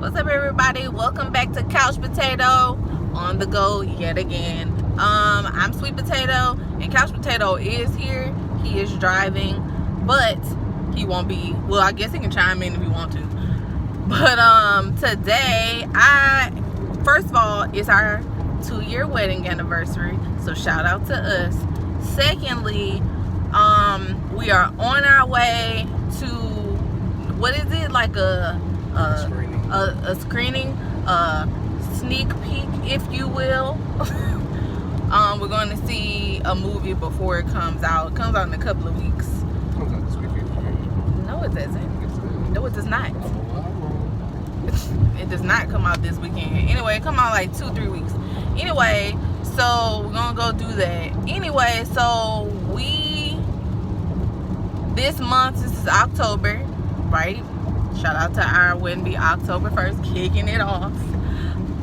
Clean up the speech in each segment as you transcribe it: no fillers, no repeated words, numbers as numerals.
What's up, everybody? Welcome back to Couch Potato on the go yet again. I'm Sweet Potato, and Couch Potato is here. He is driving, but he won't be. Well, I guess he can chime in if he want to. But today, first of all, it's our 2-year wedding anniversary, so shout out to us. Secondly, we are on our way to, what is it, like a screening, sneak peek, if you will. We're going to see a movie before it comes out. It comes out in a couple of weeks. It comes out this weekend. No, it doesn't. No, it does not. It does not come out this weekend. Anyway, it come out like 2-3 weeks. Anyway, so we're gonna go do that. Anyway, so this month, this is October, right? Shout out to our wedding, be October 1st, kicking it off.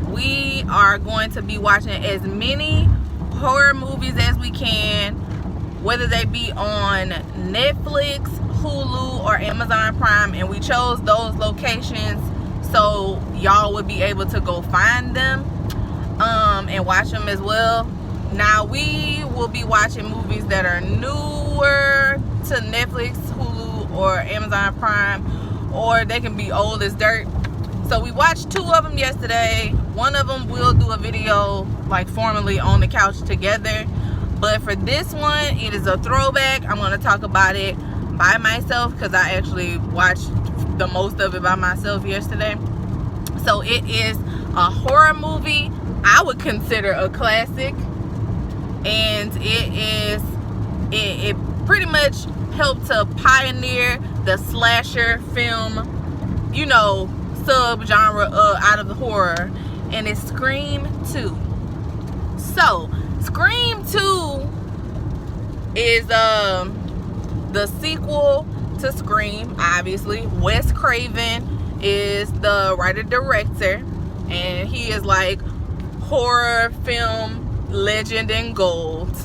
We are going to be watching as many horror movies as we can, whether they be on Netflix, Hulu, or Amazon Prime, and we chose those locations so y'all would be able to go find them and watch them as well. Now, we will be watching movies that are newer to Netflix, Hulu, or Amazon Prime, or they can be old as dirt. So we watched 2 of them yesterday. One of them we'll do a video like formally on the couch together, but for this one, it is a throwback. I'm going to talk about it by myself because I actually watched the most of it by myself yesterday. So it is a horror movie I would consider a classic, and it pretty much helped to pioneer the slasher film, you know, subgenre out of the horror, and it's Scream 2. So Scream 2 is the sequel to Scream, obviously. Wes Craven is the writer-director, and he is like horror film legend in gold.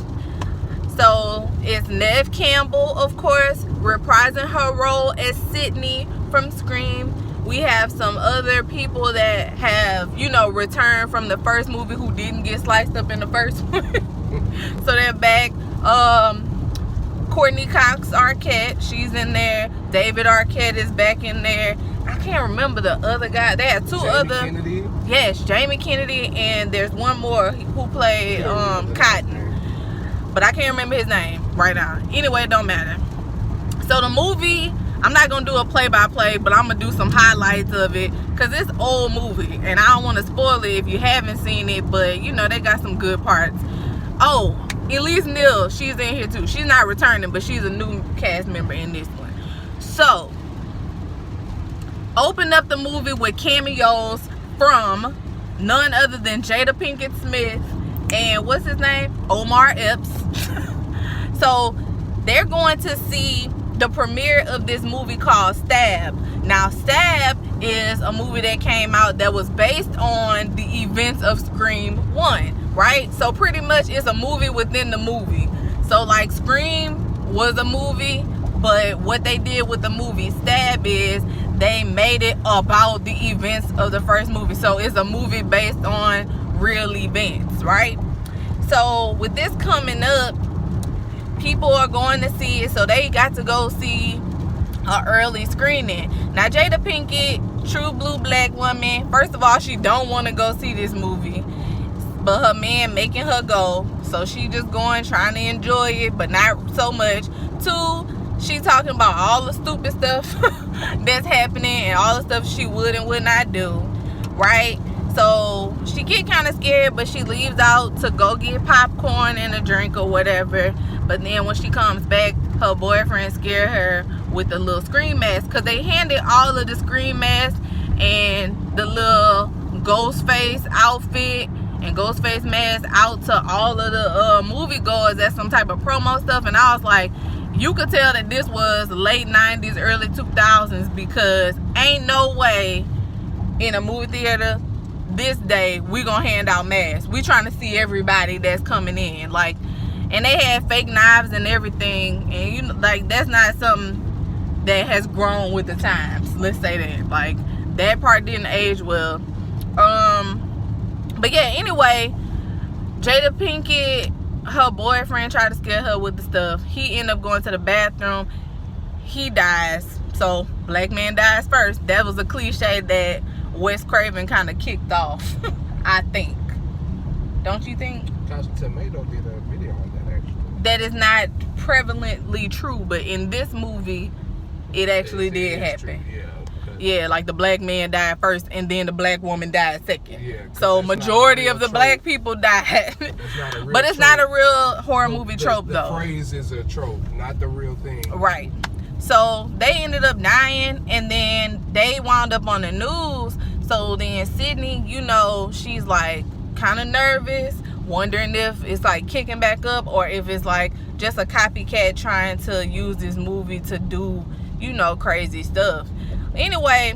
So it's Nev Campbell, of course, reprising her role as Sydney from Scream. We have some other people that have, you know, returned from the first movie who didn't get sliced up in the first one. So they're back. Courtney Cox Arquette, she's in there. David Arquette is back in there. I can't remember the other guy. They had two other. Kennedy. Yes, Jamie Kennedy, and there's one more who played Cotton. But I can't remember his name right now. Anyway, it don't matter. So the movie, I'm not going to do a play-by-play, but I'm going to do some highlights of it because it's an old movie, and I don't want to spoil it if you haven't seen it, but, you know, they got some good parts. Oh, Elise Neal, she's in here too. She's not returning, but she's a new cast member in this one. So, open up the movie with cameos from none other than Jada Pinkett Smith and what's his name? Omar Epps. So they're going to see the premiere of this movie called Stab. Now, Stab is a movie that came out that was based on the events of Scream 1, right? So pretty much it's a movie within the movie. So like Scream was a movie, but what they did with the movie Stab is they made it about the events of the first movie. So it's a movie based on real events, right? So with this coming up, people are going to see it, so they got to go see an early screening. Now, Jada Pinkett, true blue black woman, first of all, she don't want to go see this movie, but her man making her go, so she just going, trying to enjoy it, but not so much. 2, she talking about all the stupid stuff that's happening and all the stuff she would and would not do, right? So she get kind of scared, but she leaves out to go get popcorn and a drink or whatever. But then when she comes back, her boyfriend scared her with the little Scream mask, because they handed all of the Scream masks and the little Ghostface outfit and Ghostface mask out to all of the moviegoers as some type of promo stuff. And I was like, you could tell that this was late 90s, early 2000s, because ain't no way in a movie theater this day we gonna hand out masks. We trying to see everybody that's coming in, like, and they had fake knives and everything, and you know, like, that's not something that has grown with the times, let's say that. Like, that part didn't age well. But yeah, anyway, Jada Pinkett, her boyfriend tried to scare her with the stuff. He ended up going to the bathroom. He dies. So black man dies first. That was a cliche that Wes Craven kind of kicked off. I think. Don't you think? Couch Tomato did a video on that actually. That is not prevalently true, but in this movie, it actually did happen. True. Yeah, like the black man died first, and then the black woman died second. Yeah, so majority of the black people died. But it's not a real horror movie trope, though. The phrase is a trope, not the real thing. Right. So they ended up dying, and then they wound up on the news. So then Sydney, you know, she's like kind of nervous, wondering if it's like kicking back up or if it's like just a copycat trying to use this movie to do, you know, crazy stuff. Anyway,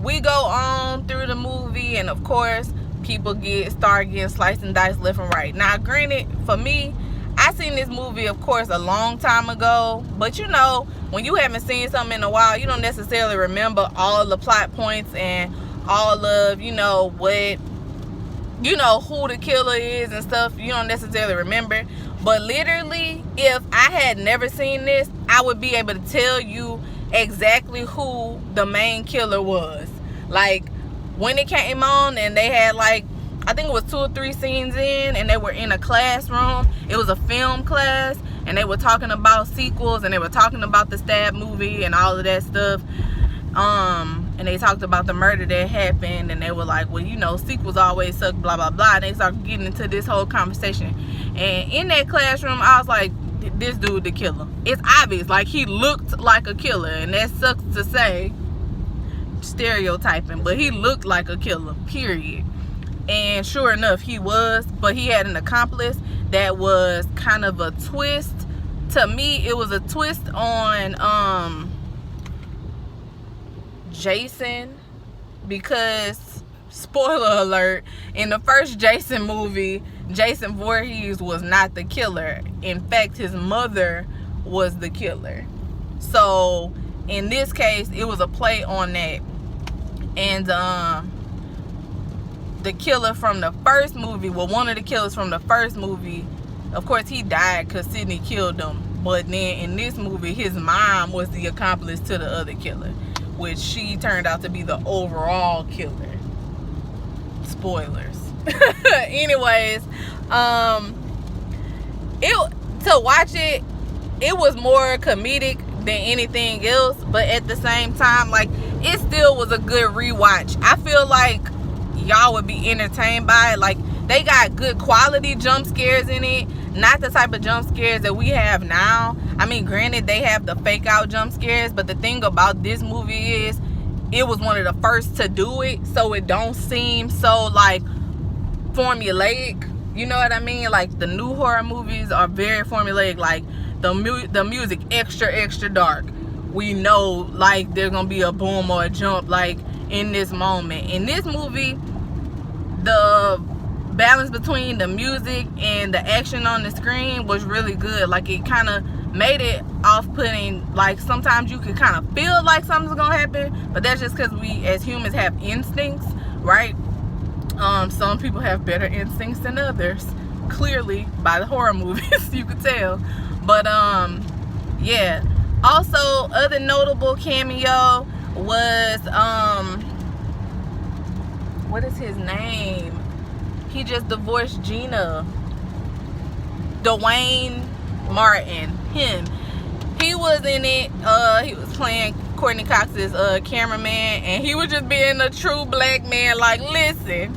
we go on through the movie, and of course people start getting sliced and diced left and right. Now granted, for me, I seen this movie of course a long time ago, but you know, when you haven't seen something in a while, you don't necessarily remember all the plot points and all of, you know, what, you know, who the killer is and stuff. You don't necessarily remember. But literally, if I had never seen this, I would be able to tell you exactly who the main killer was. Like when it came on and they had like, I think it was 2 or 3 scenes in, and they were in a classroom. It was a film class, and they were talking about sequels, and they were talking about the Stab movie and all of that stuff. And they talked about the murder that happened, and they were like, well, you know, sequels always suck, blah blah blah. And they started getting into this whole conversation, and in that classroom I was like, this dude the killer. It's obvious, like he looked like a killer, and that sucks to say, stereotyping, but he looked like a killer, period. And sure enough, he was, but he had an accomplice that was kind of a twist. To me, it was a twist on Jason, because spoiler alert, in the first Jason movie, Jason Voorhees was not the killer. In fact, his mother was the killer. So in this case, it was a play on that. And the killer from the first movie, well, one of the killers from the first movie, of course he died because Sydney killed him. But then in this movie, his mom was the accomplice to the other killer, which she turned out to be the overall killer. Spoilers. Anyways, to watch it, it was more comedic than anything else, but at the same time, like, it still was a good rewatch. I feel like y'all would be entertained by it. Like, they got good quality jump scares in it, not the type of jump scares that we have now. I mean, granted, they have the fake out jump scares, but the thing about this movie is it was one of the first to do it, so it don't seem so like formulaic. You know what I mean? Like, the new horror movies are very formulaic. Like, the music extra dark. We know, like, there's gonna be a boom or a jump, like, in this moment. In this movie, the balance between the music and the action on the screen was really good. Like, it kind of made it off-putting. Like, sometimes you could kind of feel like something's gonna happen, but that's just because we as humans have instincts, right? Some people have better instincts than others, clearly by the horror movies. You could tell. But yeah, also other notable cameo was what is his name? He just divorced Gina. Dwayne Martin. Him. He was in it. He was playing Courtney Cox's cameraman, and he was just being a true black man. Like, listen,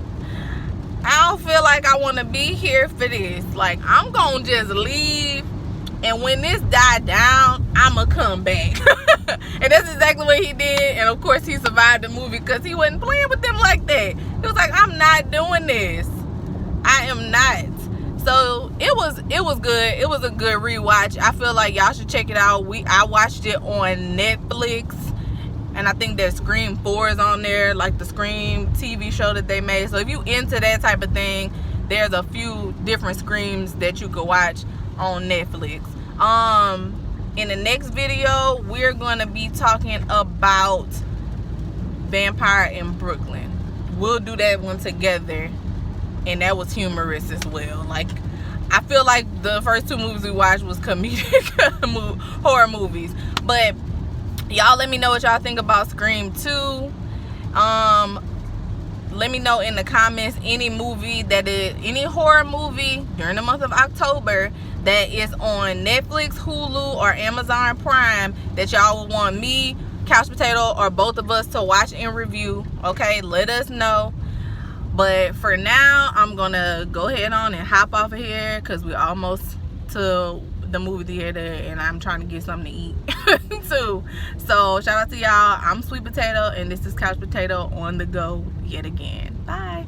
I don't feel like I want to be here for this. Like, I'm gonna just leave, and when this died down, I'ma come back. And that's exactly what he did. And of course, he survived the movie because he wasn't playing with them like that. He was like, I'm not doing this. I am not. So it was good. It was a good rewatch. I feel like y'all should check it out. I watched it on Netflix, and I think that Scream 4 is on there, like the Scream TV show that they made. So if you into that type of thing, there's a few different Screams that you could watch on Netflix. In the next video, we're going to be talking about Vampire in Brooklyn. We'll do that one together, and that was humorous as well. Like, I feel like the first 2 movies we watched was comedic horror movies. But y'all let me know what y'all think about Scream 2. Let me know in the comments any horror movie during the month of October that is on Netflix, Hulu, or Amazon Prime that y'all would want me, Couch Potato, or both of us to watch and review. Okay, let us know. But for now, I'm gonna go ahead on and hop off of here because we're almost to the movie theater and I'm trying to get something to eat too. So shout out to y'all. I'm Sweet Potato and this is Couch Potato on the go yet again. Bye.